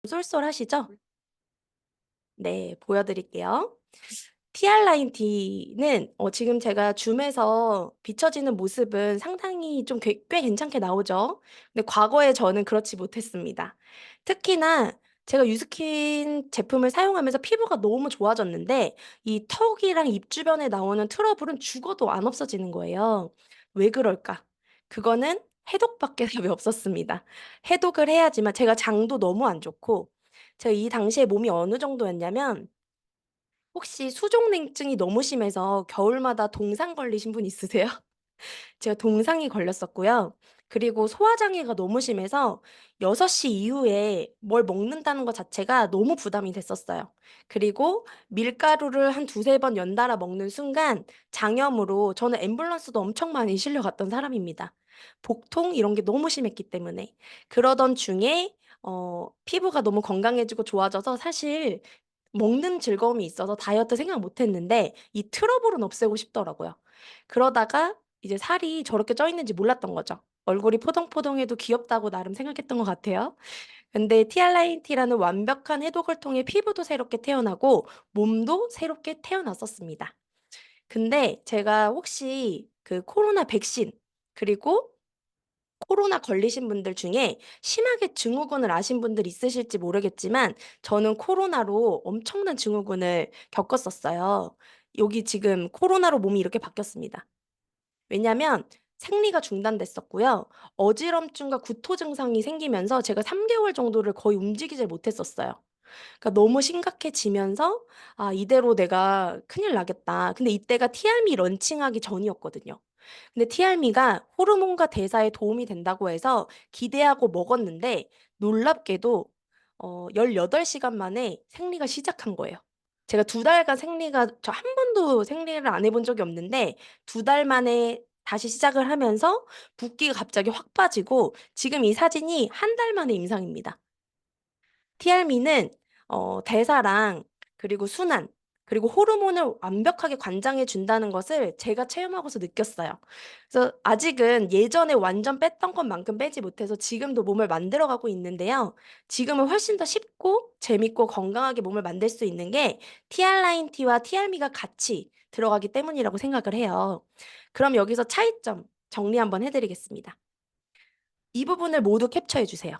쏠쏠하시죠? 네, 보여드릴게요. TR 라인 D는 지금 제가 줌에서 비춰지는 모습은 상당히 좀 꽤 괜찮게 나오죠. 근데 과거에 저는 그렇지 못했습니다. 특히나 제가 유스킨 제품을 사용하면서 피부가 너무 좋아졌는데 이 턱이랑 입 주변에 나오는 트러블은 죽어도 안 없어지는 거예요. 왜 그럴까? 그거는 해독밖에 답이 없었습니다. 해독을 해야지만 제가 장도 너무 안 좋고 제가 이 당시에 몸이 어느 정도였냐면 혹시 수족냉증이 너무 심해서 겨울마다 동상 걸리신 분 있으세요? 제가 동상이 걸렸었고요. 그리고 소화장애가 너무 심해서 6시 이후에 뭘 먹는다는 것 자체가 너무 부담이 됐었어요. 그리고 밀가루를 한 두세 번 연달아 먹는 순간 장염으로 저는 앰뷸런스도 엄청 많이 실려갔던 사람입니다. 복통 이런 게 너무 심했기 때문에. 그러던 중에 피부가 너무 건강해지고 좋아져서 사실 먹는 즐거움이 있어서 다이어트 생각 못 했는데 이 트러블은 없애고 싶더라고요. 그러다가 이제 살이 저렇게 쪄 있는지 몰랐던 거죠. 얼굴이 포동포동해도 귀엽다고 나름 생각했던 것 같아요. 근데 티알라인티라는 완벽한 해독을 통해 피부도 새롭게 태어나고 몸도 새롭게 태어났었습니다. 근데 제가 혹시 그 코로나 백신 그리고 코로나 걸리신 분들 중에 심하게 증후군을 아신 분들 있으실지 모르겠지만 저는 코로나로 엄청난 증후군을 겪었었어요. 여기 지금 코로나로 몸이 이렇게 바뀌었습니다. 왜냐면 생리가 중단됐었고요. 어지럼증과 구토 증상이 생기면서 제가 3 개월 정도를 거의 움직이질 못했었어요. 그러니까 너무 심각해지면서 '아 이대로 내가 큰일 나겠다.' 근데 이때가 티알미 런칭하기 전이었거든요. 근데 티알미가 호르몬과 대사에 도움이 된다고 해서 기대하고 먹었는데 놀랍게도 18 시간 만에 생리가 시작한 거예요. 제가 2달간 생리가 저 한 번도 생리를 안 해본 적이 없는데 2달 만에 다시 시작을 하면서 붓기가 갑자기 확 빠지고 지금 이 사진이 한 달 만의 임상입니다. 티알미는 대사랑 그리고 순환 그리고 호르몬을 완벽하게 관장해 준다는 것을 제가 체험하고서 느꼈어요. 그래서 아직은 예전에 완전 뺐던 것만큼 빼지 못해서 지금도 몸을 만들어 가고 있는데요. 지금은 훨씬 더 쉽고 재밌고 건강하게 몸을 만들 수 있는 게 티알라인티와 티알미가 같이 들어가기 때문이라고 생각을 해요. 그럼 여기서 차이점 정리 한번 해 드리겠습니다. 이 부분을 모두 캡처해 주세요.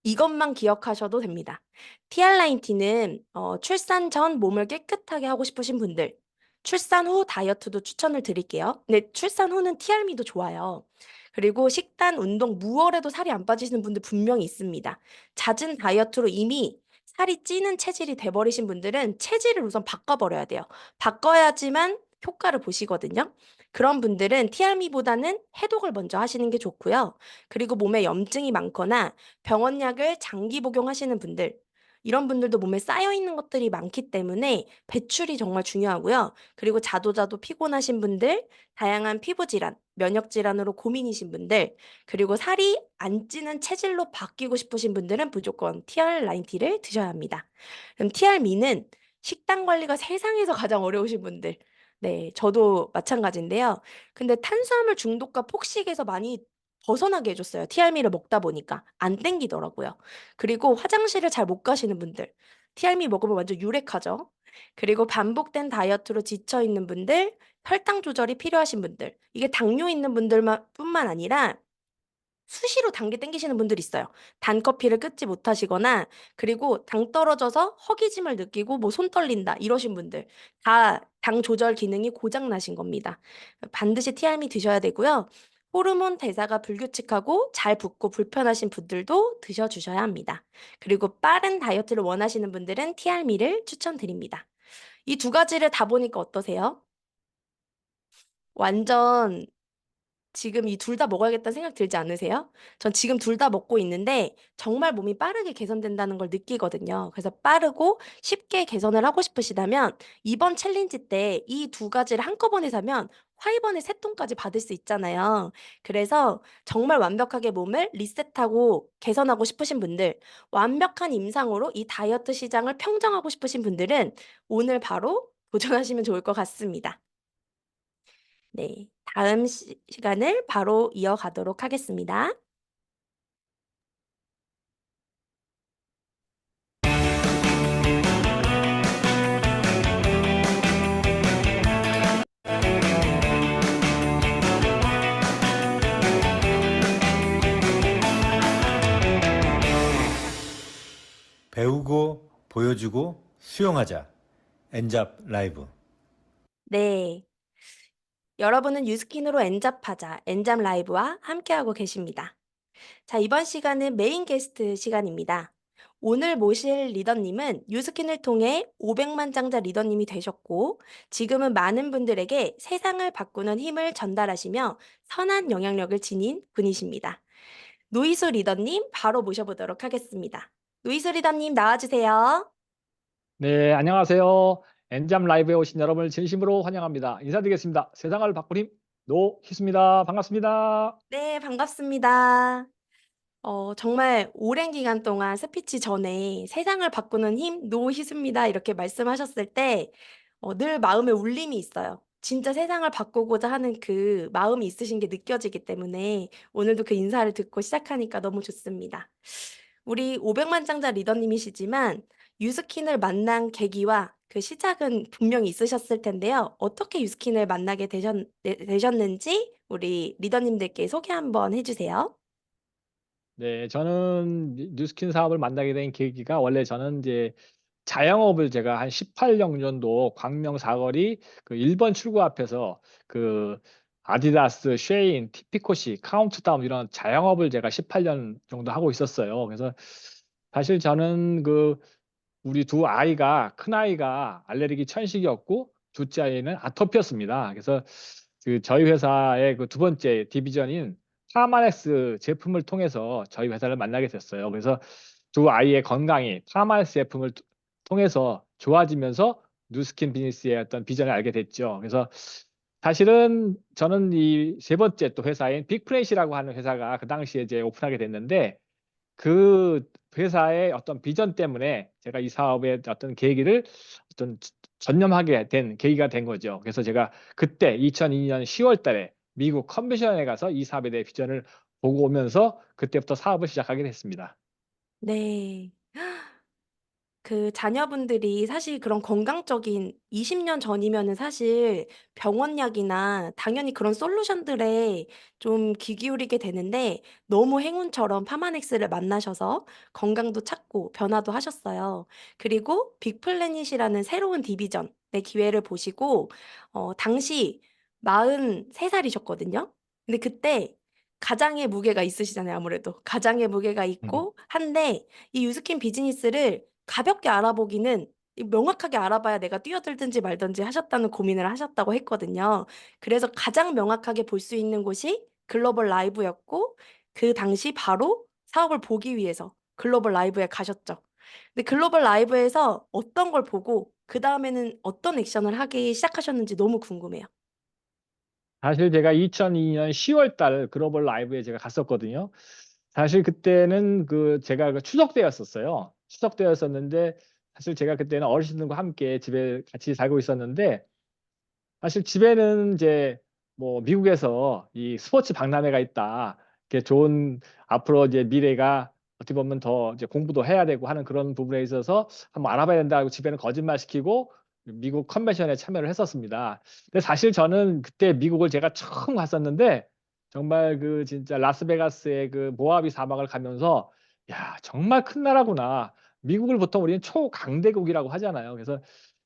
이것만 기억하셔도 됩니다. TR9T는 출산 전 몸을 깨끗하게 하고 싶으신 분들, 출산 후 다이어트도 추천을 드릴게요. 근데 출산 후는 TR미도 좋아요. 그리고 식단, 운동, 무얼해도 살이 안 빠지시는 분들 분명히 있습니다. 잦은 다이어트로 이미 살이 찌는 체질이 돼 버리신 분들은 체질을 우선 바꿔 버려야 돼요. 바꿔야지만 효과를 보시거든요. 그런 분들은 TR미보다는 해독을 먼저 하시는 게 좋고요. 그리고 몸에 염증이 많거나 병원약을 장기 복용하시는 분들 이런 분들도 몸에 쌓여 있는 것들이 많기 때문에 배출이 정말 중요하고요. 그리고 자도자도 피곤하신 분들, 다양한 피부 질환, 면역 질환으로 고민이신 분들, 그리고 살이 안 찌는 체질로 바뀌고 싶으신 분들은 무조건 TR9T를 드셔야 합니다. 그럼 TR미는 식단 관리가 세상에서 가장 어려우신 분들, 네, 저도 마찬가지인데요. 근데 탄수화물 중독과 폭식에서 많이 벗어나게 해 줬어요. 티알미를 먹다 보니까. 안 땡기더라고요. 그리고 화장실을 잘 못 가시는 분들. 티알미 먹으면 완전 유rek하죠. 그리고 반복된 다이어트로 지쳐 있는 분들, 혈당 조절이 필요하신 분들. 이게 당뇨 있는 분들만 뿐만 아니라 수시로 당기 땡기시는 분들이 있어요. 단커피를 끊지 못하시거나 그리고 당 떨어져서 허기짐을 느끼고 뭐 손 떨린다 이러신 분들 다 당 조절 기능이 고장 나신 겁니다. 반드시 티알미 드셔야 되고요. 호르몬 대사가 불규칙하고 잘 붓고 불편하신 분들도 드셔 주셔야 합니다. 그리고 빠른 다이어트를 원하시는 분들은 티알미를 추천드립니다. 이 두 가지를 다 보니까 어떠세요? 완전 지금 이 둘 다 먹어야겠다는 생각 들지 않으세요? 전 지금 둘 다 먹고 있는데 정말 몸이 빠르게 개선된다는 걸 느끼거든요. 그래서 빠르고 쉽게 개선을 하고 싶으시다면 이번 챌린지 때 이 두 가지를 한꺼번에 사면 화이번에 세 통까지 받을 수 있잖아요. 그래서 정말 완벽하게 몸을 리셋하고 개선하고 싶으신 분들, 완벽한 임상으로 이 다이어트 시장을 평정하고 싶으신 분들은 오늘 바로 도전하시면 좋을 것 같습니다. 네. 다음 시간을 바로 이어가도록 하겠습니다. 배우고 보여주고 수용하자. 엔잡 라이브. 네. 여러분은 뉴스킨으로 엔잡하자, 엔잡 라이브와 함께하고 계십니다. 자, 이번 시간은 메인 게스트 시간입니다. 오늘 모실 리더님은 뉴스킨을 통해 500만 장자 리더님이 되셨고, 지금은 많은 분들에게 세상을 바꾸는 힘을 전달하시며 선한 영향력을 지닌 분이십니다. 노이소 리더님 바로 모셔보도록 하겠습니다. 노이소 리더님 나와주세요. 네, 안녕하세요. 엔잡 라이브에 오신 여러분을 진심으로 환영합니다. 인사드리겠습니다. 세상을 바꿀 힘, 노희수입니다. 반갑습니다. 네, 반갑습니다. 정말 오랜 기간 동안 스피치 전에 세상을 바꾸는 힘, 노희수입니다. 이렇게 말씀하셨을 때, 늘 마음에 울림이 있어요. 진짜 세상을 바꾸고자 하는 그 마음이 있으신 게 느껴지기 때문에 오늘도 그 인사를 듣고 시작하니까 너무 좋습니다. 우리 500만 장자 리더님이시지만 유스킨을 만난 계기와 그 시작은 분명히 있으셨을 텐데요. 어떻게 유스킨을 만나게 되셨는지 우리 리더님들께 소개 한번 해주세요. 네, 저는 뉴스킨 사업을 만나게 된 계기가 원래 저는 이제 자영업을 제가 한 18년도 광명 사거리 그 1번 출구 앞에서 그 아디다스, 쉐인, 티피코시, 카운트다운 이런 자영업을 제가 18년 정도 하고 있었어요. 그래서 사실 저는 그 우리 두 아이가 큰 아이가 알레르기 천식이었고 둘째 아이는 아토피였습니다. 그래서 그 저희 회사의 그 두 번째 디비전인 파마렉스 제품을 통해서 저희 회사를 만나게 됐어요. 그래서 두 아이의 건강이 파마렉스 제품을 통해서 좋아지면서 뉴스킨 비즈니스의 어떤 비전을 알게 됐죠. 그래서 사실은 저는 이 세 번째 또 회사인 빅프레시라고 하는 회사가 그 당시에 이제 오픈하게 됐는데 그 회사의 어떤 비전 때문에 제가 이 사업의 어떤 계기를 어떤 전념하게 된 계기가 된 거죠. 그래서 제가 그때 2002년 10월 달에 미국 컨벤션에 가서 이 사업에 대해 비전을 보고 오면서 그때부터 사업을 시작하게 됐습니다. 네. 그 자녀분들이 사실 그런 건강적인 20년 전이면은 사실 병원약이나 당연히 그런 솔루션들에 좀 귀 기울이게 되는데 너무 행운처럼 파마넥스를 만나셔서 건강도 찾고 변화도 하셨어요. 그리고 빅플래닛이라는 새로운 디비전의 기회를 보시고 당시 43살이셨거든요. 근데 그때 가장의 무게가 있으시잖아요, 아무래도. 가장의 무게가 있고 한데 이 유스킨 비즈니스를 가볍게 알아보기는 명확하게 알아봐야 내가 뛰어들든지 말든지 하셨다는 고민을 하셨다고 했거든요. 그래서 가장 명확하게 볼 수 있는 곳이 글로벌 라이브였고 그 당시 바로 사업을 보기 위해서 글로벌 라이브에 가셨죠. 근데 글로벌 라이브에서 어떤 걸 보고 그다음에는 어떤 액션을 하기 시작하셨는지 너무 궁금해요. 사실 제가 2002년 10월 달 글로벌 라이브에 제가 갔었거든요. 사실 그때는 그 제가 그 추석 때였었어요. 추석 때였었는데 사실 제가 그때는 어르신들과 함께 집에 같이 살고 있었는데 사실 집에는 이제 뭐 미국에서 이 스포츠 박람회가 있다. 이렇게 좋은 앞으로 이제 미래가 어떻게 보면 더 이제 공부도 해야 되고 하는 그런 부분에 있어서 한번 알아봐야 된다고 집에는 거짓말 시키고 미국 컨벤션에 참여를 했었습니다. 근데 사실 저는 그때 미국을 제가 처음 갔었는데 정말 그 진짜 라스베가스의 그 모하비 사막을 가면서 야, 정말 큰 나라구나. 미국을 보통 우리는 초강대국이라고 하잖아요. 그래서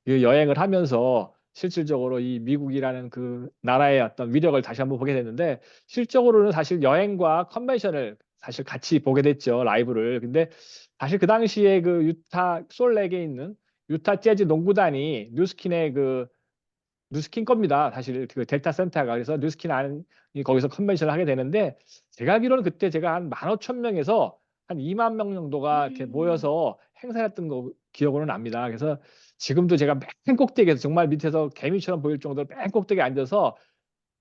그 여행을 하면서 실질적으로 이 미국이라는 그 나라의 어떤 위력을 다시 한번 보게 됐는데 실적으로는 사실 여행과 컨벤션을 사실 같이 보게 됐죠. 라이브를. 근데 사실 그 당시에 그 유타 솔렉에 있는 유타 재즈 농구단이 뉴스킨의 그 뉴스킨 겁니다. 사실 그 델타 센터가. 그래서 뉴스킨 안이 거기서 컨벤션을 하게 되는데 제가 알기로는 그때 제가 한 15,000명에서 한 2만 명 정도가 이렇게 음. 모여서 행사했던 거 기억으로 납니다. 그래서 지금도 제가 맨 꼭대기에서 정말 밑에서 개미처럼 보일 정도로 맨 꼭대기에 앉아서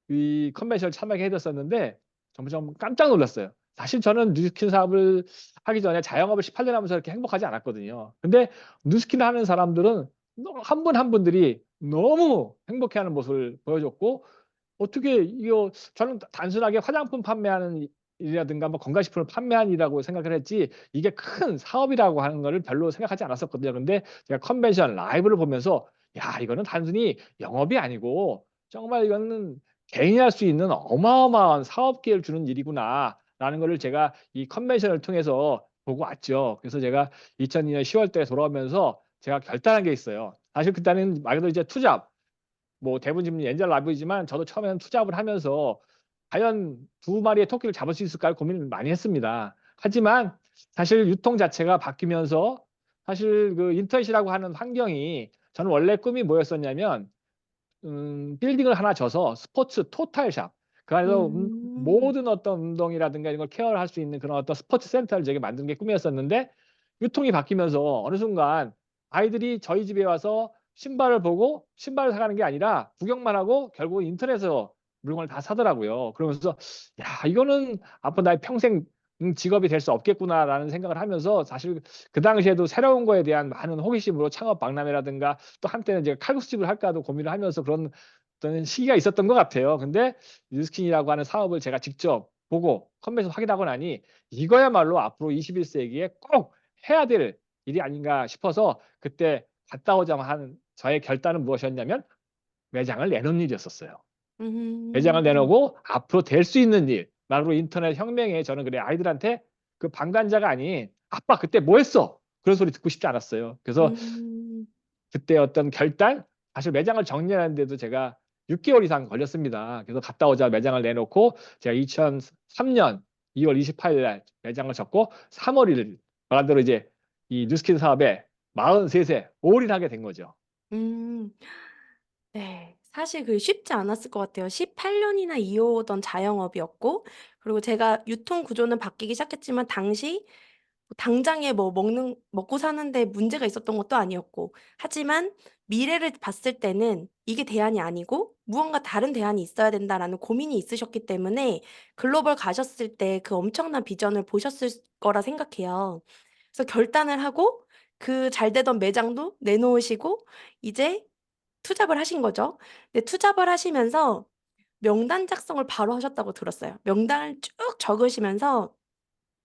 이 컨벤션을 참여하게 해줬었는데 정말 좀 깜짝 놀랐어요. 사실 저는 뉴스킨 사업을 하기 전에 자영업을 18년 하면서 이렇게 행복하지 않았거든요. 근데 뉴스킨 하는 사람들은 한 분 한 분들이 너무 행복해하는 모습을 보여줬고 어떻게 이거 저는 단순하게 화장품 판매하는 일이라든가 뭐 건강식품을 판매하는 일이라고 생각을 했지 이게 큰 사업이라고 하는 거를 별로 생각하지 않았었거든요. 근데 제가 컨벤션 라이브를 보면서 야 이거는 단순히 영업이 아니고 정말 이거는 개인이 할 수 있는 어마어마한 사업 기회를 주는 일이구나라는 거를 제가 이 컨벤션을 통해서 보고 왔죠. 그래서 제가 2002년 10월 때 돌아오면서 제가 결단한 게 있어요. 사실 그때는 말 그대로 이제 투잡, 뭐 대부분 지금 엔젤 라이브이지만 저도 처음에는 투잡을 하면서 과연 두 마리의 토끼를 잡을 수 있을까 고민을 많이 했습니다. 하지만 사실 유통 자체가 바뀌면서 사실 그 인터넷이라고 하는 환경이, 저는 원래 꿈이 뭐였었냐면 빌딩을 하나 져서 스포츠 토탈샵, 그 안에서 음. 모든 어떤 운동이라든가 이런 걸 케어를 할 수 있는 그런 어떤 스포츠 센터를 제가 만드는 게 꿈이었었는데, 유통이 바뀌면서 어느 순간 아이들이 저희 집에 와서 신발을 보고 신발을 사가는 게 아니라 구경만 하고 결국은 인터넷에서 물건을 다 사더라고요. 그러면서 '야, 이거는 앞으로 나의 평생 직업이 될 수 없겠구나.'라는 생각을 하면서, 사실 그 당시에도 새로운 거에 대한 많은 호기심으로 창업 박람회라든가, 또 한때는 제가 칼국수집을 할까도 고민을 하면서 그런 어떤 시기가 있었던 것 같아요. 근데 뉴스킨이라고 하는 사업을 제가 직접 보고 컴뱃에서 확인하고 나니 이거야말로 앞으로 21세기에 꼭 해야 될 일이 아닌가 싶어서, 그때 갔다 오자마 한 저의 결단은 무엇이었냐면 매장을 내놓는 일이었었어요. 매장을 음. 내놓고 앞으로 될 수 있는 일, 말로 인터넷 혁명에, 저는 그래 아이들한테 그 방관자가 아닌 "아빠 그때 뭐 했어?" 그런 소리 듣고 싶지 않았어요. 그래서 음. 그때 어떤 결단, 사실 매장을 정리하는 데도 제가 6개월 이상 걸렸습니다. 그래서 갔다 오자 매장을 내놓고 제가 2003년 2월 28일 날 매장을 접고 3월 1일 말한 대로 이제 이 뉴스킨 사업에 43세 올인하게 된 거죠. 음. 네. 사실 그게 쉽지 않았을 것 같아요. 18 년이나 이어오던 자영업이었고, 그리고 제가 유통 구조는 바뀌기 시작했지만 당시 뭐 당장에 뭐 먹고 사는 데 문제가 있었던 것도 아니었고, 하지만 미래를 봤을 때는 '이게 대안이 아니고 무언가 다른 대안이 있어야 된다.'라는 고민이 있으셨기 때문에 글로벌 가셨을 때 그 엄청난 비전을 보셨을 거라 생각해요. 그래서 결단을 하고 그 잘 되던 매장도 내놓으시고 이제 투잡을 하신 거죠. 근데 투잡을 하시면서 명단 작성을 바로 하셨다고 들었어요. 명단을 쭉 적으시면서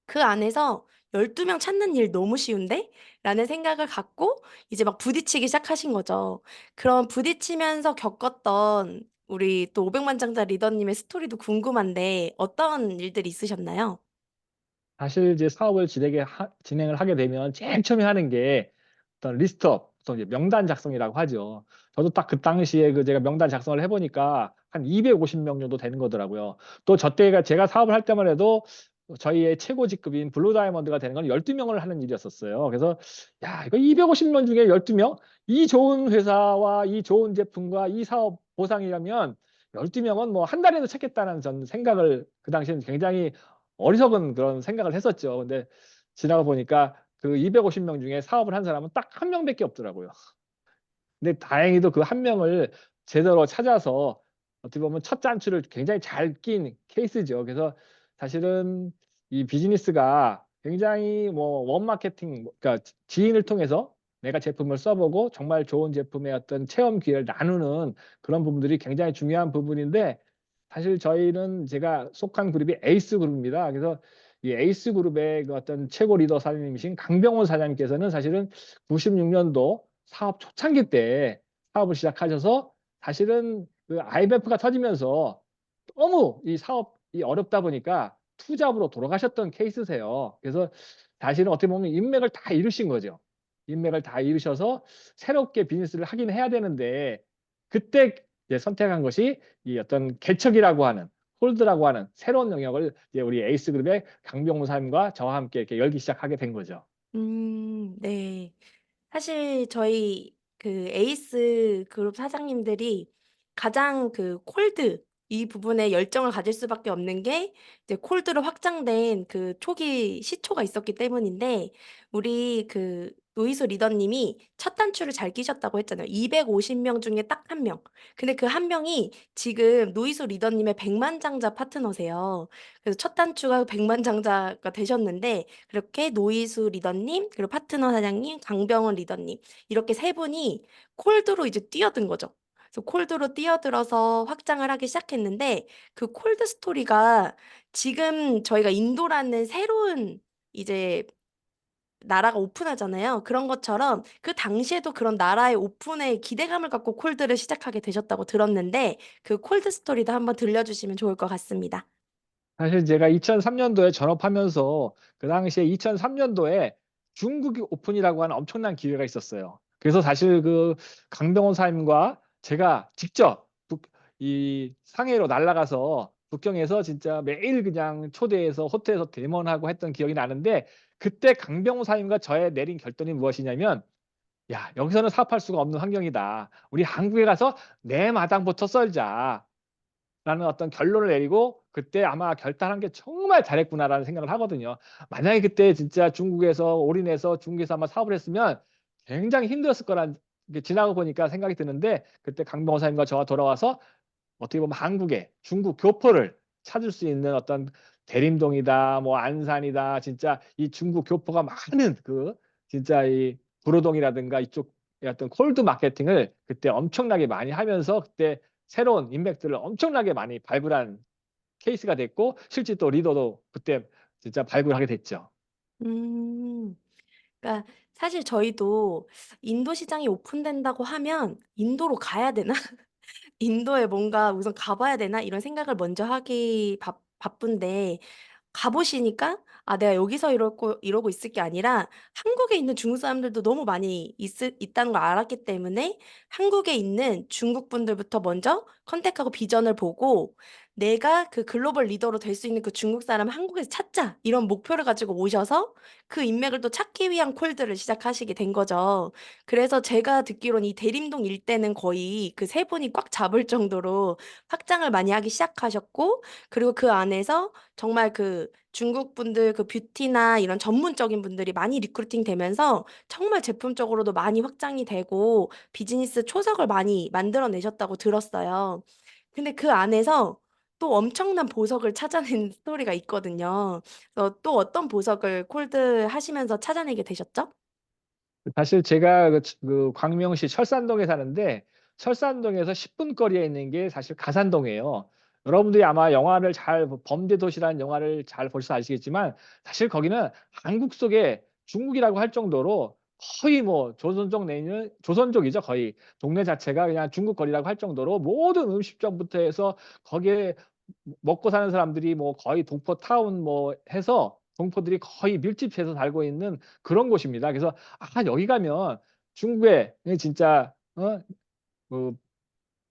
그 안에서 12명 찾는 일 너무 쉬운데?' 라는 생각을 갖고 이제 막 부딪히기 시작하신 거죠. 그런 부딪히면서 겪었던 우리 또 500만 장자 리더님의 스토리도 궁금한데 어떤 일들이 있으셨나요? 사실 이제 사업을 진행을 하게 되면 제일 처음에 하는 게 어떤 리스트업, 또 이제 명단 작성이라고 하죠. 저도 딱 그 당시에 그 제가 명단 작성을 해 보니까 한 250명 정도 되는 거더라고요. 또 저 때가 제가 사업을 할 때만 해도 저희의 최고 직급인 블루 다이아몬드가 되는 건 12명을 하는 일이었었어요. 그래서 '야, 이거 250명 중에 12명? 이 좋은 회사와 이 좋은 제품과 이 사업 보상이라면 12명은 뭐 한 달에도 찾겠다.'는 저는 생각을 그 당시에는 굉장히 어리석은 그런 생각을 했었죠. 근데 지나가 보니까 그 250명 중에 사업을 한 사람은 딱 한 명밖에 없더라고요. 근데 다행히도 그 한 명을 제대로 찾아서 어떻게 보면 첫 단추를 굉장히 잘 낀 케이스죠. 그래서 사실은 이 비즈니스가 굉장히 뭐 원마케팅, 그러니까 지인을 통해서 내가 제품을 써 보고 정말 좋은 제품의 어떤 체험 기회를 나누는 그런 부분들이 굉장히 중요한 부분인데, 사실 저희는, 제가 속한 그룹이 에이스 그룹입니다. 그래서 이 에이스 그룹의 그 어떤 최고 리더 사장님이신 강병원 사장님께서는 사실은 96년도 사업 초창기 때 사업을 시작하셔서, 사실은 그 IMF가 터지면서 너무 이 사업이 어렵다 보니까 투잡으로 돌아가셨던 케이스세요. 그래서 사실은 어떻게 보면 인맥을 다 이루신 거죠. 인맥을 다 이루셔서 새롭게 비즈니스를 하긴 해야 되는데, 그때 이제 선택한 것이 이 어떤 개척이라고 하는, 홀드라고 하는 새로운 영역을 이제 우리 에이스 그룹의 강병무 사장님과 저와 함께 이렇게 열기 시작하게 된 거죠. 네. 사실 저희 그 에이스 그룹 사장님들이 가장 그 콜드 이 부분에 열정을 가질 수밖에 없는 게 이제 콜드로 확장된 그 초기 시초가 있었기 때문인데, 우리 그 노이소 리더님이 첫 단추를 잘 끼셨다고 했잖아요. 250명 중에 딱 한 명. 근데 그 한 명이 지금 노이소 리더님의 백만장자 파트너세요. 그래서 첫 단추가 백만장자가 되셨는데, 그렇게 노이수 리더님 그리고 파트너 사장님 강병원 리더님 이렇게 세 분이 콜드로 이제 뛰어든 거죠. 그래서 콜드로 뛰어들어서 확장을 하기 시작했는데, 그 콜드 스토리가 지금 저희가 인도라는 새로운 이제 나라가 오픈하잖아요. 그런 것처럼 그 당시에도 그런 나라의 오픈에 기대감을 갖고 콜드를 시작하게 되셨다고 들었는데, 그 콜드 스토리도 한번 들려주시면 좋을 것 같습니다. 사실 제가 2003년도에 전업하면서 그 당시에 2003년도에 중국 오픈이라고 하는 엄청난 기회가 있었어요. 그래서 사실 그 강병원 사장님과 제가 직접 이 상해로 날아가서 북경에서 진짜 매일 그냥 초대해서 호텔에서 대면하고 했던 기억이 나는데, 그때 강병호 사장님과 저의 내린 결론이 무엇이냐면, 야, 여기서는 사업할 수가 없는 환경이다. 우리 한국에 가서 내 마당부터 썰자. 라는 어떤 결론을 내리고, 그때 아마 결단한 게 정말 잘했구나라는 생각을 하거든요. 만약에 그때 진짜 중국에서 올인해서 중국에서 아마 사업을 했으면 굉장히 힘들었을 거란 게 지나고 보니까 생각이 드는데, 그때 강병호 사장님과 저와 돌아와서 어떻게 보면 한국의 중국 교포를 찾을 수 있는 어떤 대림동이다, 뭐 안산이다, 진짜 이 중국 교포가 많은 그 진짜 이 구로동이라든가 이쪽 어떤 콜드 마케팅을 그때 엄청나게 많이 하면서, 그때 새로운 인맥들을 엄청나게 많이 발굴한 케이스가 됐고, 실제 또 리더도 그때 진짜 발굴하게 됐죠. 음. 그러니까 사실 저희도 인도 시장이 오픈된다고 하면 '인도로 가야 되나? 인도에 뭔가 우선 가 봐야 되나?' 이런 생각을 먼저 하기 바쁜데, 가 보시니까 내가 여기서 이러고 있을 게 아니라 한국에 있는 중국 사람들도 너무 많이 있다는 걸 알았기 때문에 한국에 있는 중국 분들부터 먼저 컨택하고 비전을 보고 '내가 그 글로벌 리더로 될 수 있는 그 중국 사람을 한국에서 찾자.' 이런 목표를 가지고 오셔서 그 인맥을 또 찾기 위한 콜드를 시작하시게 된 거죠. 그래서 제가 듣기로는 이 대림동 일대는 거의 그 세 분이 꽉 잡을 정도로 확장을 많이 하기 시작하셨고, 그리고 그 안에서 정말 그 중국 분들 그 뷰티나 이런 전문적인 분들이 많이 리크루팅 되면서 정말 제품적으로도 많이 확장이 되고 비즈니스 초석을 많이 만들어 내셨다고 들었어요. 근데 그 안에서 또 엄청난 보석을 찾아낸 스토리가 있거든요. 그래서 또 어떤 보석을 콜드하시면서 찾아내게 되셨죠? 사실 제가 그 광명시 철산동에 사는데, 철산동에서 10분 거리에 있는 게 사실 가산동이에요. 여러분들이 아마 영화를 범죄도시라는 영화를 잘 보셔서 아시겠지만, 사실 거기는 한국 속에 중국이라고 할 정도로 거의 뭐 조선족 내지는 조선족이죠. 거의 동네 자체가 그냥 중국 거리라고 할 정도로 모든 음식점부터 해서 거기에 먹고 사는 사람들이 뭐 거의 동포 타운 뭐 해서 동포들이 거의 밀집해서 살고 있는 그런 곳입니다. 그래서 여기 가면 중국에 진짜 그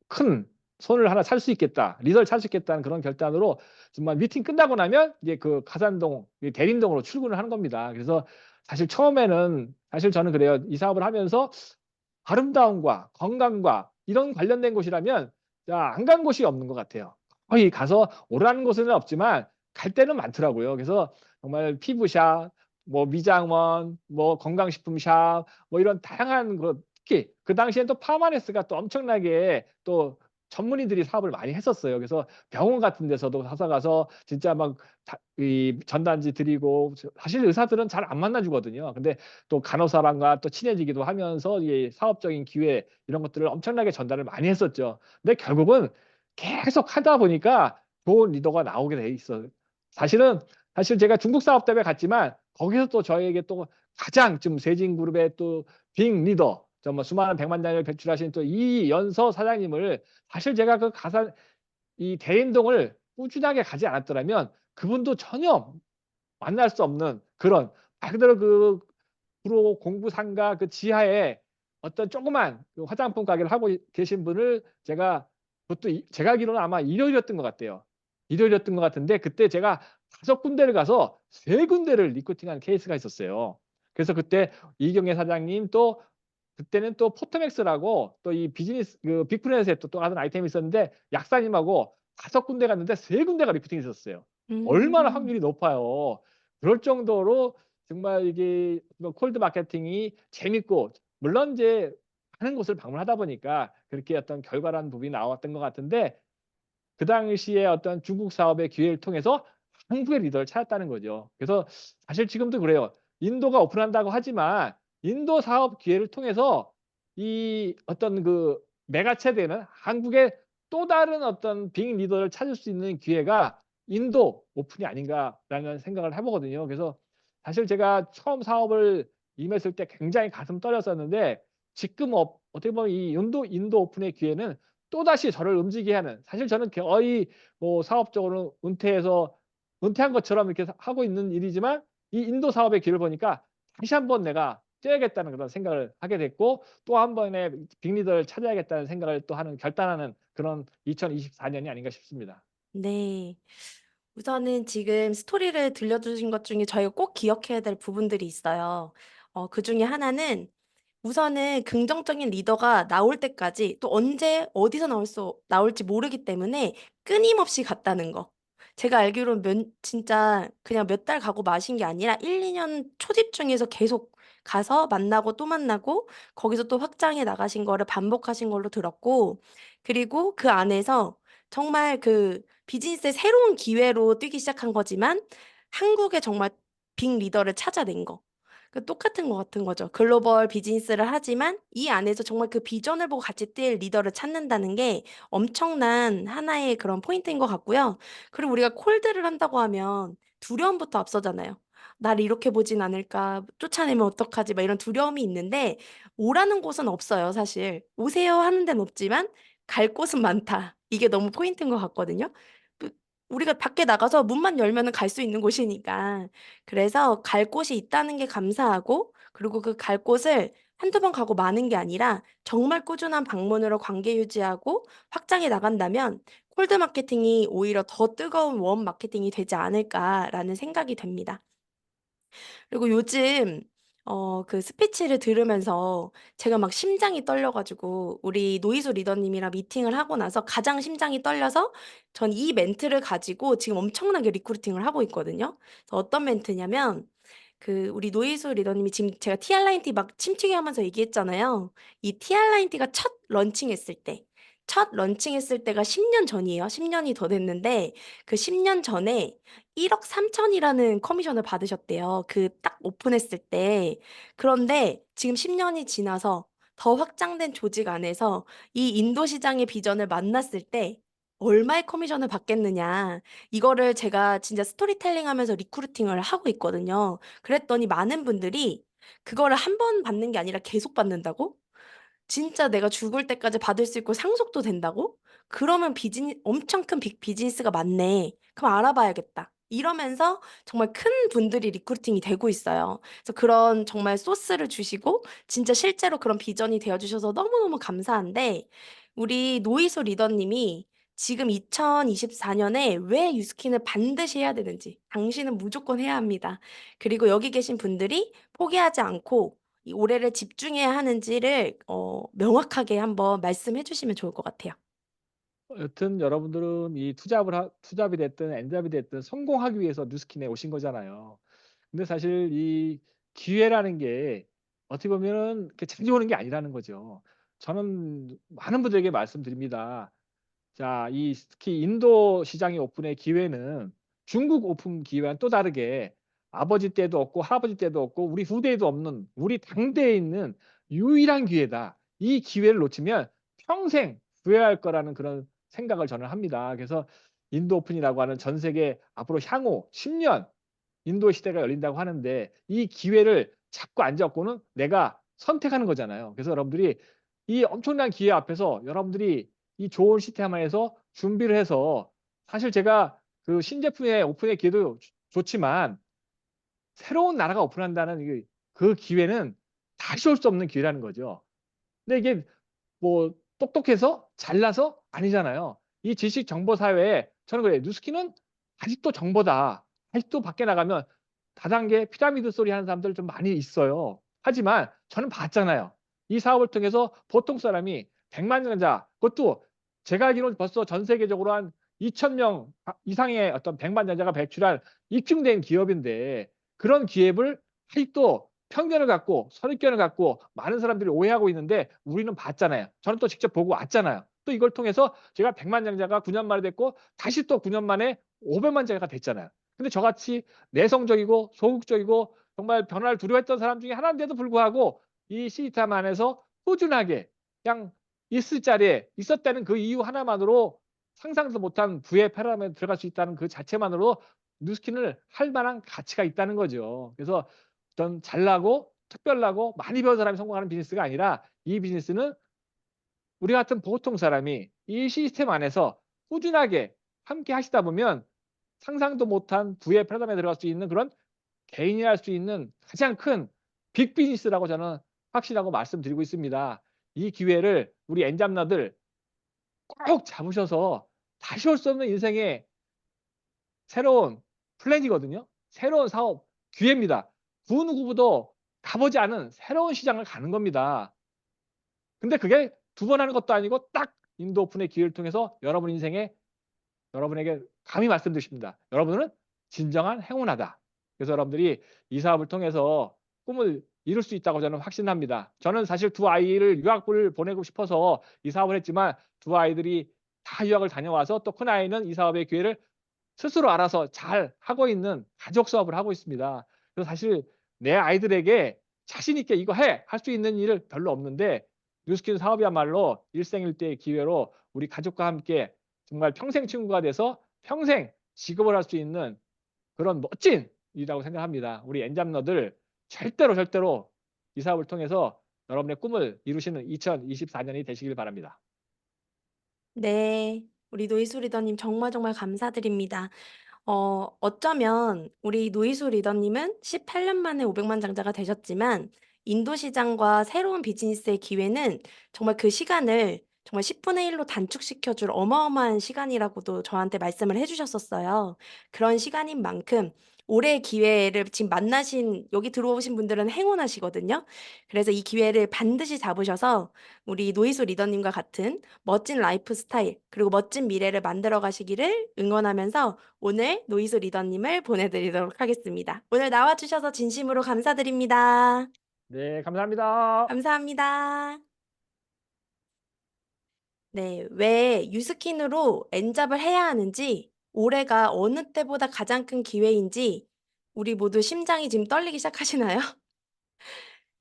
큰 손을 하나 찰 수 있겠다, 리더를 찾을 수 있겠다는 그런 결단으로 정말 미팅 끝나고 나면 이제 그 가산동, 이 대림동으로 출근을 하는 겁니다. 그래서 사실 처음에는 사실 저는 그래요. 이 사업을 하면서 아름다움과 건강과 이런 관련된 곳이라면 안 간 곳이 없는 것 같아요. 거의 가서 오라는 곳은 없지만 갈 데는 많더라고요. 그래서 정말 피부샵, 뭐 미장원, 뭐 건강식품샵, 뭐 이런 다양한 특히 그 당시엔 또 파마레스가 또 엄청나게 또 전문의들이 사업을 많이 했었어요. 그래서 병원 같은 데서도 사서 가서 진짜 막 이 전단지 드리고, 사실 의사들은 잘 안 만나주거든요. 근데 또 간호사랑과 또 친해지기도 하면서 이게 사업적인 기회 이런 것들을 엄청나게 전달을 많이 했었죠. 근데 결국은 계속 하다 보니까 좋은 리더가 나오게 돼 있어요. 사실은 사실 제가 중국 사업 때문에 갔지만 거기서 또 저에게 또 가장 좀 세진그룹의 또 빅 리더, 정말 수많은 백만장을 배출하신 또 이연서 사장님을, 사실 제가 그 가산 이 대림동을 꾸준하게 가지 않았더라면 그분도 전혀 만날 수 없는 그런 말 그대로 그 구로 공부상가 그 지하에 어떤 조그만 그 화장품 가게를 하고 계신 분을 제가, 그것도 제가 알기로는 아마 일요일이었던 것 같아요. 일요일이었던 것 같은데, 그때 제가 5군데를 가서 3군데를 리크루팅한 케이스가 있었어요. 그래서 그때 이경혜 사장님, 또 그때는 또 포토맥스라고 또 이 비즈니스 그 빅프렌즈에 또 하던 아이템이 있었는데, 약사님하고 5군데 갔는데 3군데가 리프팅이 있었어요. 얼마나 음. 확률이 높아요. 그럴 정도로 정말 이게 뭐 콜드 마케팅이 재밌고, 물론 이제 많은 곳을 방문하다 보니까 그렇게 어떤 결과라는 부분이 나왔던 것 같은데, 그 당시에 어떤 중국 사업의 기회를 통해서 한국의 리더를 찾았다는 거죠. 그래서 사실 지금도 그래요. 인도가 오픈한다고 하지만 인도 사업 기회를 통해서 이 어떤 그 메가체대는 한국의 또 다른 어떤 빅 리더를 찾을 수 있는 기회가 인도 오픈이 아닌가라는 생각을 해보거든요. 그래서 사실 제가 처음 사업을 임했을 때 굉장히 가슴 떨렸었는데, 지금 어떻게 보면 이 인도 오픈의 기회는 또다시 저를 움직이게 하는, 사실 저는 거의 뭐 사업적으로 은퇴해서 은퇴한 것처럼 이렇게 하고 있는 일이지만 이 인도 사업의 길을 보니까 다시 한번 내가 뛰어야겠다는 그런 생각을 하게 됐고 또 한 번의 빅리더를 찾아야겠다는 생각을 또 하는 결단하는 그런 2024년이 아닌가 싶습니다. 네. 우선은 지금 스토리를 들려주신 것 중에 저희가 꼭 기억해야 될 부분들이 있어요. 그중에 하나는 우선은 긍정적인 리더가 나올 때까지 또 언제 어디서 나올지 모르기 때문에 끊임없이 갔다는 거. 제가 알기로는 진짜 그냥 몇 달 가고 마신 게 아니라 1-2년 초집중해서 계속 가서 만나고 또 만나고 거기서 또 확장해 나가신 거를 반복하신 걸로 들었고, 그리고 그 안에서 정말 그 비즈니스의 새로운 기회로 뛰기 시작한 거지만 한국의 정말 빅 리더를 찾아낸 거. 똑같은 것 같은 거죠. 글로벌 비즈니스를 하지만 이 안에서 정말 그 비전을 보고 같이 뛸 리더를 찾는다는 게 엄청난 하나의 그런 포인트인 것 같고요. 그리고 우리가 콜드를 한다고 하면 두려움부터 앞서잖아요. '나를 이렇게 보진 않을까? 쫓아내면 어떡하지?' 막 이런 두려움이 있는데 오라는 곳은 없어요 사실. "오세요." 하는 데는 없지만 "갈 곳은 많다." 이게 너무 포인트인 것 같거든요. 그 우리가 밖에 나가서 문만 열면은 갈 수 있는 곳이니까. 그래서 갈 곳이 있다는 게 감사하고, 그리고 그 갈 곳을 한두 번 가고 마는 게 아니라 정말 꾸준한 방문으로 관계 유지하고 확장해 나간다면 '콜드 마케팅이 오히려 더 뜨거운 웜 마케팅이 되지 않을까.'라는 생각이 됩니다. 그리고 요즘 그 스피치를 들으면서 제가 막 심장이 떨려 가지고 우리 노이소 리더님이랑 미팅을 하고 나서 가장 심장이 떨려서 전 이 멘트를 가지고 지금 엄청나게 리크루팅을 하고 있거든요. 그래서 어떤 멘트냐면 우리 노이소 리더님이 지금 제가 TR9T 막 침튀게 하면서 얘기했잖아요. 이 TR9T가 첫 런칭했을 때가 10년 전이에요. 10 년이 더 됐는데 그 10년 전에 1억 3천 이라는 커미션을 받으셨대요, 그 딱 오픈했을 때. 그런데 지금 10 년이 지나서 더 확장된 조직 안에서 이 인도 시장의 비전을 만났을 때 얼마의 커미션을 받겠느냐. 이거를 제가 진짜 스토리텔링하면서 리크루팅을 하고 있거든요. 그랬더니 많은 분들이 그거를 한 번 받는 게 아니라 계속 받는다고? 진짜 내가 죽을 때까지 받을 수 있고 상속도 된다고? 그러면 엄청 큰 빅 비즈니스가 많네. 그럼 알아봐야겠다. 이러면서 정말 큰 분들이 리크루팅이 되고 있어요. 그래서 그런 정말 소스를 주시고 진짜 실제로 그런 비전이 되어 주셔서 너무너무 감사한데, 우리 노이소 리더님이 지금 2024 년에 왜 유스킨을 반드시 해야 되는지, 당신은 무조건 해야 합니다. 그리고 여기 계신 분들이 포기하지 않고 이 올해를 집중해야 하는지를 명확하게 한번 말씀해 주시면 좋을 것 같아요. 여튼 여러분들은 이 투잡이 됐든 엔잡이 됐든 성공하기 위해서 뉴스킨에 오신 거잖아요. 근데 사실 이 기회라는 게 어떻게 보면은 이렇게 자주 오는 게 아니라는 거죠. 저는 많은 분들에게 말씀드립니다. 자, 이 특히 인도 시장의 오픈의 기회는 중국 오픈 기회와는 또 다르게 아버지 때도 없고 할아버지 때도 없고 우리 후대에도 없는 우리 당대에 있는 유일한 기회다. 이 기회를 놓치면 평생 후회할 거라는 그런 생각을 저는 합니다. 그래서 인도 오픈이라고 하는 전 세계 앞으로 향후 10년 인도의 시대가 열린다고 하는데 이 기회를 잡고 안 잡고는 내가 선택하는 거잖아요. 그래서 여러분들이 이 엄청난 기회 앞에서 여러분들이 이 좋은 시스템 안에서 준비를 해서 사실 제가 그 신제품의 오픈의 기회도 좋지만 새로운 나라가 오픈한다는 그 기회는 다시 올 수 없는 기회라는 거죠. 근데 이게 뭐 똑똑해서 잘나서 아니잖아요. 이 지식 정보 사회에 저는 그래요. 뉴스키는 아직도 정보다. 아직도 밖에 나가면 다단계 피라미드 소리 하는 사람들 좀 많이 있어요. 하지만 저는 봤잖아요. 이 사업을 통해서 보통 사람이 100만 전자, 그것도 제가 알기로는 벌써 전 세계적으로 한 2천 명 이상의 어떤 100만 전자가 배출한 입증된 기업인데 그런 기업을 아직도 편견을 갖고 선입견을 갖고 많은 사람들이 오해하고 있는데 우리는 봤잖아요. 저는 또 직접 보고 왔잖아요. 또 이걸 통해서 제가 100만 장자가 9년 만에 됐고 다시 또 9년 만에 500만 장자가 됐잖아요. 근데 저같이 내성적이고 소극적이고 정말 변화를 두려워했던 사람 중에 하나인데도 불구하고 이 시스템 안에서 꾸준하게 그냥 있을 자리에 있었다는 그 이유 하나만으로 상상도 못한 부의 패러다임에 들어갈 수 있다는 그 자체만으로 뉴스킨을 할 만한 가치가 있다는 거죠. 그래서 어떤 잘나고 특별나고 많이 배운 사람이 성공하는 비즈니스가 아니라 이 비즈니스는 우리 같은 보통 사람이 이 시스템 안에서 꾸준하게 함께 하시다 보면 상상도 못한 부의 패러다임에 들어갈 수 있는 그런 개인이 할 수 있는 가장 큰 빅 비즈니스라고 저는 확신하고 말씀드리고 있습니다. 이 기회를 우리 엔잡러들 꼭 잡으셔서 다시 올 수 없는 인생의 새로운 플랜이거든요. 새로운 사업 기회입니다. 그 누구도 가보지 않은 새로운 시장을 가는 겁니다. 근데 그게 두 번 하는 것도 아니고 딱 인도 오픈의 기회를 통해서 여러분 인생에 여러분에게 감히 말씀드립니다. 여러분은 진정한 행운하다. 그래서 여러분들이 이 사업을 통해서 꿈을 이룰 수 있다고 저는 확신합니다. 저는 사실 두 아이를 유학을 보내고 싶어서 이 사업을 했지만 두 아이들이 다 유학을 다녀와서 또 큰 아이는 이 사업의 기회를 스스로 알아서 잘 하고 있는 가족 사업을 하고 있습니다. 그래서 사실 내 아이들에게 자신 있게 이거 해! 할 수 있는 일을 별로 없는데 뉴스킨 사업이야말로 일생일대의 기회로 우리 가족과 함께 정말 평생 친구가 돼서 평생 직업을 할 수 있는 그런 멋진 일이라고 생각합니다. 우리 엔잡러들 절대로 이 사업을 통해서 여러분의 꿈을 이루시는 2024년이 되시길 바랍니다. 네. 우리 노이수 리더님 정말 감사드립니다. 어쩌면 우리 노이수 리더님은 18년 만에 500만 장자가 되셨지만 인도 시장과 새로운 비즈니스의 기회는 정말 그 시간을 정말 10분의 1로 단축시켜 줄 어마어마한 시간이라고도 저한테 말씀을 해 주셨었어요. 그런 시간인 만큼 올해의 기회를 지금 만나신 여기 들어오신 분들은 행운하시거든요. 그래서 이 기회를 반드시 잡으셔서 우리 노이수 리더님과 같은 멋진 라이프 스타일 그리고 멋진 미래를 만들어 가시기를 응원하면서 오늘 노이수 리더님을 보내드리도록 하겠습니다. 오늘 나와주셔서 진심으로 감사드립니다. 네, 감사합니다. 감사합니다. 네, 왜 유스킨으로 엔잡을 해야 하는지, 올해가 어느 때보다 가장 큰 기회인지, 우리 모두 심장이 지금 떨리기 시작하시나요?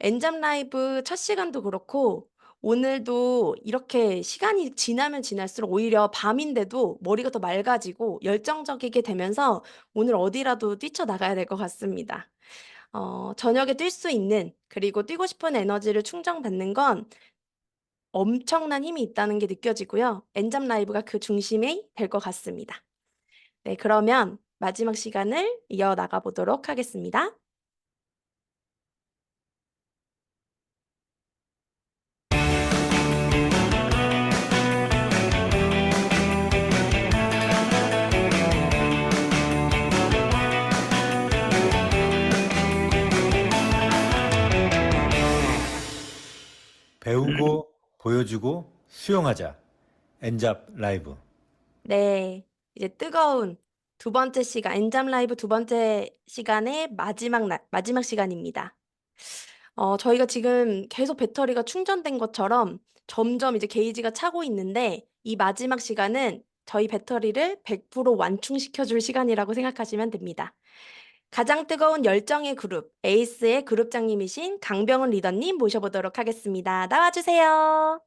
엔잡 라이브 첫 시간도 그렇고, 오늘도 이렇게 시간이 지나면 지날수록 오히려 밤인데도 머리가 더 맑아지고 열정적이게 되면서 오늘 어디라도 뛰쳐나가야 될 것 같습니다. 저녁에 뛸 수 있는, 그리고 뛰고 싶은 에너지를 충전받는 건 엄청난 힘이 있다는 게 느껴지고요. 엔잡 라이브가 그 중심이 될 것 같습니다. 네, 그러면 마지막 시간을 이어나가 보도록 하겠습니다. 배우고 보여주고 수용하자. 엔잡 라이브. 네, 이제 뜨거운 두 번째 시간, 엔잡 라이브 두 번째 시간의 마지막 시간입니다. 저희가 지금 계속 배터리가 충전된 것처럼 점점 이제 게이지가 차고 있는데 이 마지막 시간은 저희 배터리를 100% 완충시켜줄 시간이라고 생각하시면 됩니다. 가장 뜨거운 열정의 그룹, 에이스의 그룹장님이신 강병훈 리더님 모셔보도록 하겠습니다. 나와주세요.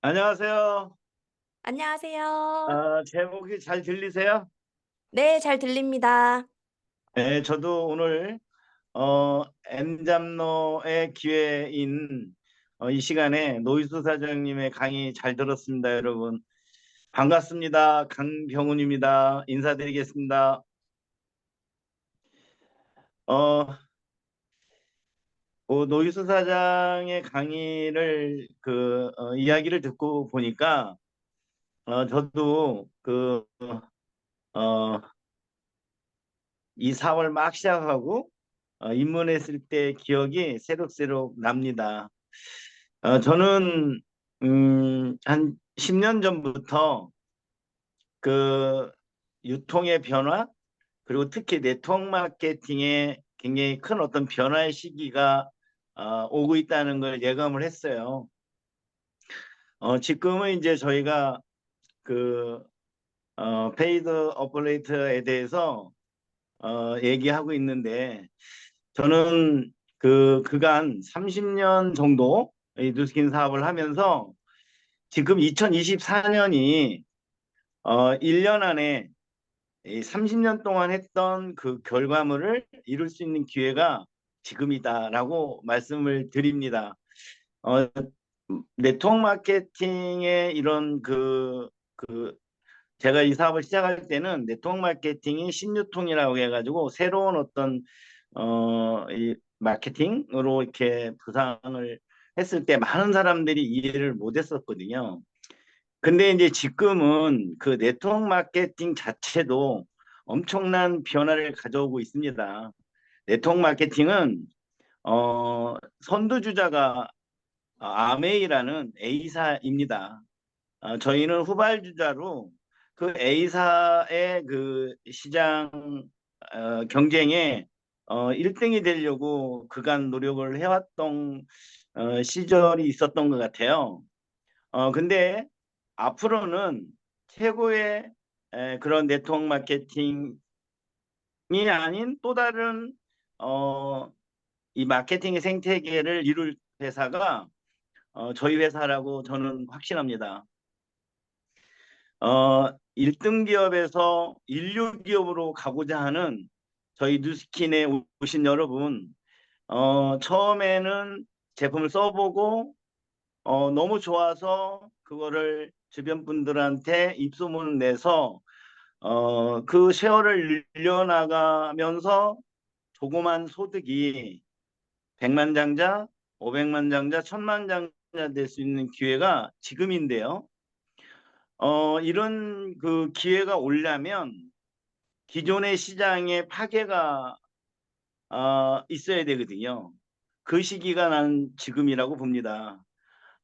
안녕하세요. 안녕하세요. 제목이 잘 들리세요? 네, 잘 들립니다. 네, 저도 오늘 엔잡노의 기회인 이 시간에 노이수 사장님의 강의 잘 들었습니다, 여러분. 반갑습니다. 강병훈입니다. 인사드리겠습니다. 어, 노이수 사장의 강의를 이야기를 듣고 보니까 저도 어, 이 사업을 막 시작하고 입문했을 때 기억이 새록새록 납니다. 저는 한 10년 전부터 그 유통의 변화 그리고 특히 네트워크 마케팅에 굉장히 큰 어떤 변화의 시기가 오고 있다는 걸 예감을 했어요. 지금은 이제 저희가 페이드 오퍼레이터에 대해서 얘기하고 있는데 저는 그간 30년 정도 이 뉴스킨 사업을 하면서 지금 2024년이 1년 안에 이 30년 동안 했던 그 결과물을 이룰 수 있는 기회가 지금이다라고 말씀을 드립니다. 네트워크 마케팅의 이런 제가 이 사업을 시작할 때는 네트워크 마케팅이 신유통이라고 해가지고 새로운 어떤 이 마케팅으로 이렇게 부상을 했을 때 많은 사람들이 이해를 못했었거든요. 근데 이제 지금은 그 네트워크 마케팅 자체도 엄청난 변화를 가져오고 있습니다. 네트워크 마케팅은 선두주자가 아메이라는 A사입니다. 저희는 후발주자로 그 A사의 그 시장 경쟁에 1등이 되려고 그간 노력을 해왔던 시절이 있었던 것 같아요. 근데 앞으로는 최고의 그런 네트워크 마케팅이 아닌 또 다른 이 마케팅의 생태계를 이룰 회사가 저희 회사라고 저는 확신합니다. 1등 기업에서 인류 기업으로 가고자 하는 저희 뉴스킨에 오신 여러분, 처음에는 제품을 써보고 너무 좋아서 그거를 주변 분들한테 입소문을 내서 그 쉐어를 늘려나가면서 조그만 소득이 100만 장자, 500만 장자, 1000만 장자 될 수 있는 기회가 지금인데요. 이런 그 기회가 오려면 기존의 시장에 파괴가 있어야 되거든요. 그 시기가 난 지금이라고 봅니다.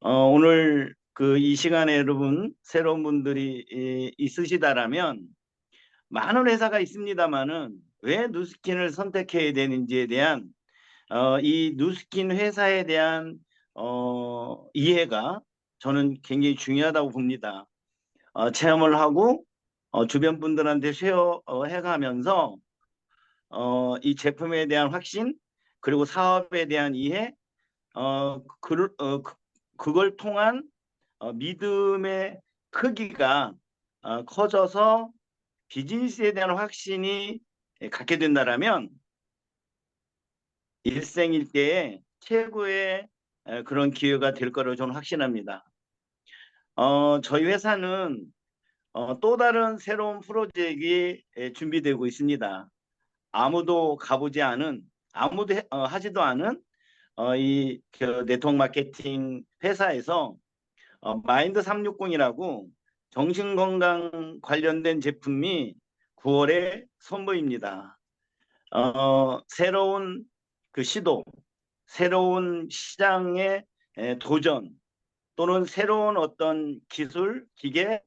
오늘 그 이 시간에 여러분 새로운 분들이 있으시다라면 많은 회사가 있습니다만은 왜 누스킨을 선택해야 되는지에 대한 이 누스킨 회사에 대한 이해가 저는 굉장히 중요하다고 봅니다. 체험을 하고 주변 분들한테 쉐어해가면서 이 제품에 대한 확신 그리고 사업에 대한 이해 그걸 통한 믿음의 크기가 커져서 비즈니스에 대한 확신이 갖게 된다라면 일생일대의 최고의 그런 기회가 될 거라고 저는 확신합니다. 저희 회사는 또 다른 새로운 프로젝트가 준비되고 있습니다. 아무도 가보지 않은, 아무도 하지도 않은 이그 네트워크 마케팅 회사에서 마인드 360이라고 정신건강 관련된 제품이 9월에 선보입니다. 새로운 그 시도, 새로운 시장의 도전 또는 새로운 어떤 기술, 기계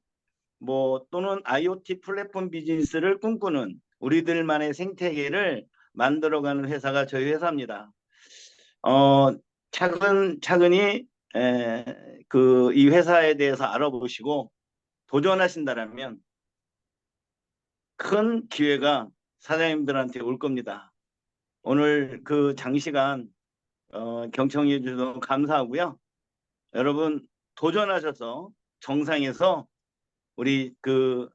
뭐 또는 IoT 플랫폼 비즈니스를 꿈꾸는 우리들만의 생태계를 만들어가는 회사가 저희 회사입니다. 차근차근히 그 이 회사에 대해서 알아보시고 도전하신다면 큰 기회가 사장님들한테 올 겁니다. 오늘 그 장시간 경청해 주셔서 감사하고요. 여러분 도전하셔서 정상에서 우리 그